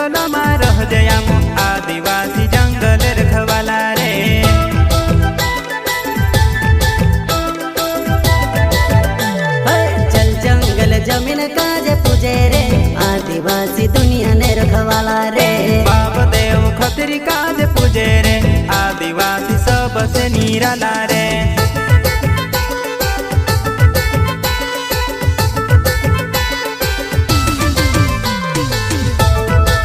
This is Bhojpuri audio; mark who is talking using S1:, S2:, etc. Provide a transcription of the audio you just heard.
S1: जंगल में रह जयामो आदिवासी जंगल रखवाला रे।
S2: चल जंगल जमीन काजे पूजे रे आदिवासी दुनिया ने रखवाला रे।
S1: बाप देव खतरी काज पूजे रे आदिवासी सबसे निराला रे।